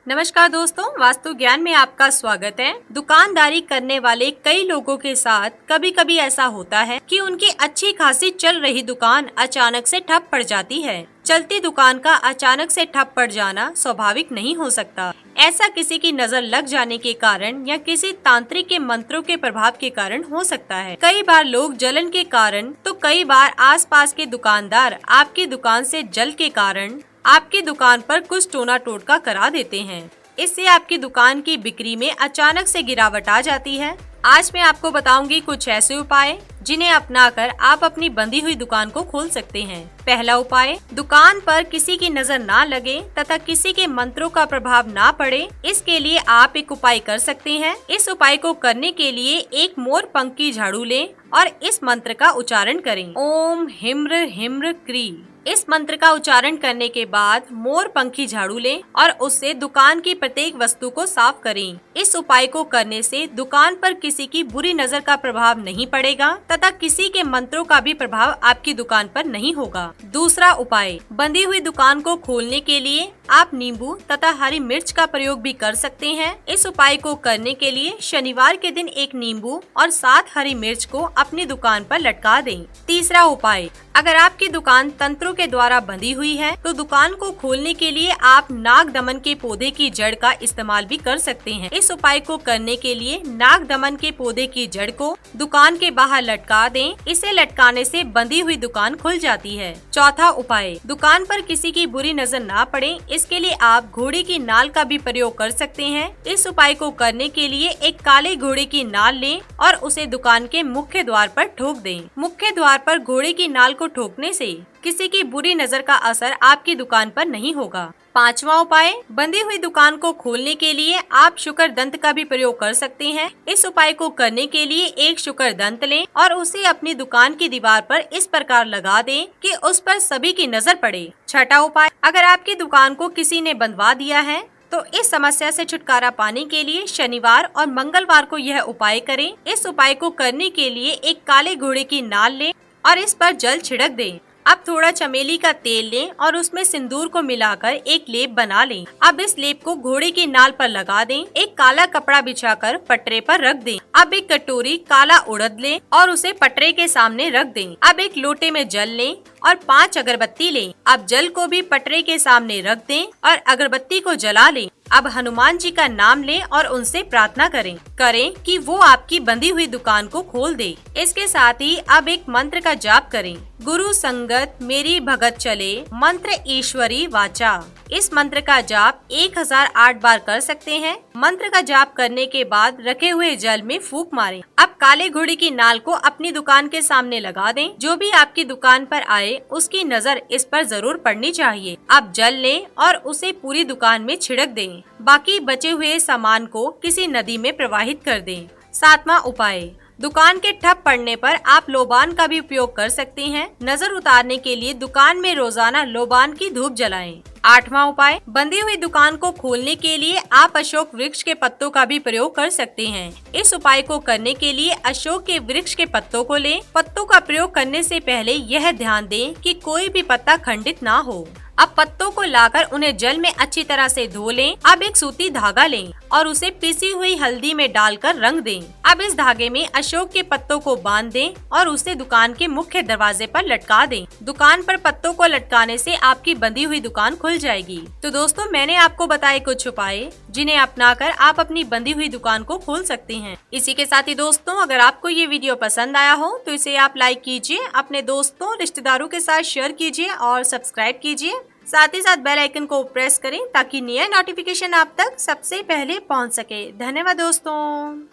नमस्कार दोस्तों, वास्तु ज्ञान में आपका स्वागत है। दुकानदारी करने वाले कई लोगों के साथ कभी कभी ऐसा होता है कि उनकी अच्छी खासी चल रही दुकान अचानक से ठप पड़ जाती है। चलती दुकान का अचानक से ठप पड़ जाना स्वाभाविक नहीं हो सकता। ऐसा किसी की नजर लग जाने के कारण या किसी तांत्रिक के मंत्रों के प्रभाव के कारण हो सकता है। कई बार लोग जलन के कारण तो कई बार आसपास के दुकानदार आपकी दुकान से जल के कारण आपकी दुकान पर कुछ टोना टोटका करा देते हैं। इससे आपकी दुकान की बिक्री में अचानक से गिरावट आ जाती है। आज मैं आपको बताऊंगी कुछ ऐसे उपाय जिन्हें अपनाकर आप अपनी बंदी हुई दुकान को खोल सकते हैं। पहला उपाय, दुकान पर किसी की नजर ना लगे तथा किसी के मंत्रों का प्रभाव ना पड़े, इसके लिए आप एक उपाय कर सकते हैं। इस उपाय को करने के लिए एक मोर पंख की झाड़ू लें और इस मंत्र का उच्चारण करें, ओम हिम्र हिम्र क्री। इस मंत्र का उच्चारण करने के बाद मोर पंखी झाड़ू लें और उससे दुकान की प्रत्येक वस्तु को साफ करें। इस उपाय को करने से दुकान पर किसी की बुरी नजर का प्रभाव नहीं पड़ेगा तथा किसी के मंत्रों का भी प्रभाव आपकी दुकान पर नहीं होगा। दूसरा उपाय, बंदी हुई दुकान को खोलने के लिए आप नींबू तथा हरी मिर्च का प्रयोग भी कर सकते हैं। इस उपाय को करने के लिए शनिवार के दिन एक नींबू और 7 हरी मिर्च को अपनी दुकान पर लटका दें। तीसरा उपाय, अगर आपकी दुकान तंत्रों के द्वारा बंधी हुई है तो दुकान को खोलने के लिए आप नाग दमन के पौधे की जड़ का इस्तेमाल भी कर सकते हैं। इस उपाय को करने के लिए नाग दमन के पौधे की जड़ को दुकान के बाहर लटका दें। इसे लटकाने से बंधी हुई दुकान खुल जाती है। चौथा उपाय, दुकान पर किसी की बुरी नजर ना पड़े, इसके लिए आप घोड़े की नाल का भी प्रयोग कर सकते हैं। इस उपाय को करने के लिए एक काले घोड़े की नाल लें और उसे दुकान के मुख्य द्वार पर ठोक दें। मुख्य द्वार पर घोड़े की नाल को ठोकने से किसी की बुरी नजर का असर आपकी दुकान पर नहीं होगा। पांचवा उपाय, बंदी हुई दुकान को खोलने के लिए आप शुकर दंत का भी प्रयोग कर सकते हैं। इस उपाय को करने के लिए एक शुकर दंत लें और उसे अपनी दुकान की दीवार पर इस प्रकार लगा दें कि उस पर सभी की नजर पड़े। छठा उपाय, अगर आपकी दुकान को किसी ने बंधवा दिया है तो इस समस्या से छुटकारा पाने के लिए शनिवार और मंगलवार को यह उपाय करें। इस उपाय को करने के लिए एक काले घोड़े की नाल लें और इस पर जल छिड़क दें। अब थोड़ा चमेली का तेल लें और उसमें सिंदूर को मिलाकर एक लेप बना लें। अब इस लेप को घोड़े की नाल पर लगा दें। एक काला कपड़ा बिछाकर पटरे पर रख दें। अब एक कटोरी काला उड़द लें और उसे पटरे के सामने रख दें। अब एक लोटे में जल लें और 5 अगरबत्ती लें। अब जल को भी पटरे के सामने रख दें और अगरबत्ती को जला लें। अब हनुमान जी का नाम लें और उनसे प्रार्थना करें कि वो आपकी बंधी हुई दुकान को खोल दे। इसके साथ ही अब एक मंत्र का जाप करें, गुरु संगत मेरी भगत चले, मंत्र ईश्वरी वाचा। इस मंत्र का जाप 1008 बार कर सकते हैं। मंत्र का जाप करने के बाद रखे हुए जल में फूंक मारें। अब काले घोड़े की नाल को अपनी दुकान के सामने लगा दें। जो भी आपकी दुकान पर आए उसकी नजर इस पर जरूर पड़नी चाहिए। अब जल लें और उसे पूरी दुकान में छिड़क दें। बाकी बचे हुए सामान को किसी नदी में प्रवाहित कर दें। सातवां उपाय, दुकान के ठप पड़ने पर आप लोबान का भी उपयोग कर सकते हैं। नजर उतारने के लिए दुकान में रोजाना लोबान की धूप जलाएं। आठवां उपाय, बंधी हुई दुकान को खोलने के लिए आप अशोक वृक्ष के पत्तों का भी प्रयोग कर सकते हैं। इस उपाय को करने के लिए अशोक के वृक्ष के पत्तों को लें। पत्तों का प्रयोग करने से पहले यह ध्यान दें कि कोई भी पत्ता खंडित ना हो। अब पत्तों को लाकर उन्हें जल में अच्छी तरह से धो लें। अब एक सूती धागा लें और उसे पिसी हुई हल्दी में डालकर रंग दें। अब इस धागे में अशोक के पत्तों को बांध दें और उसे दुकान के मुख्य दरवाजे पर लटका दें। दुकान पर पत्तों को लटकाने से आपकी बंधी हुई दुकान खुल जाएगी। तो दोस्तों, मैंने आपको बताए कुछ उपाय जिन्हें अपनाकर आप अपनी बंधी हुई दुकान को खोल सकते हैं। इसी के साथ ही दोस्तों, अगर आपको ये वीडियो पसंद आया हो तो इसे आप लाइक कीजिए, अपने दोस्तों रिश्तेदारों के साथ शेयर कीजिए और सब्सक्राइब कीजिए। साथ ही साथ बेल आइकन को प्रेस करें ताकि नया नोटिफिकेशन आप तक सबसे पहले पहुंच सके। धन्यवाद दोस्तों।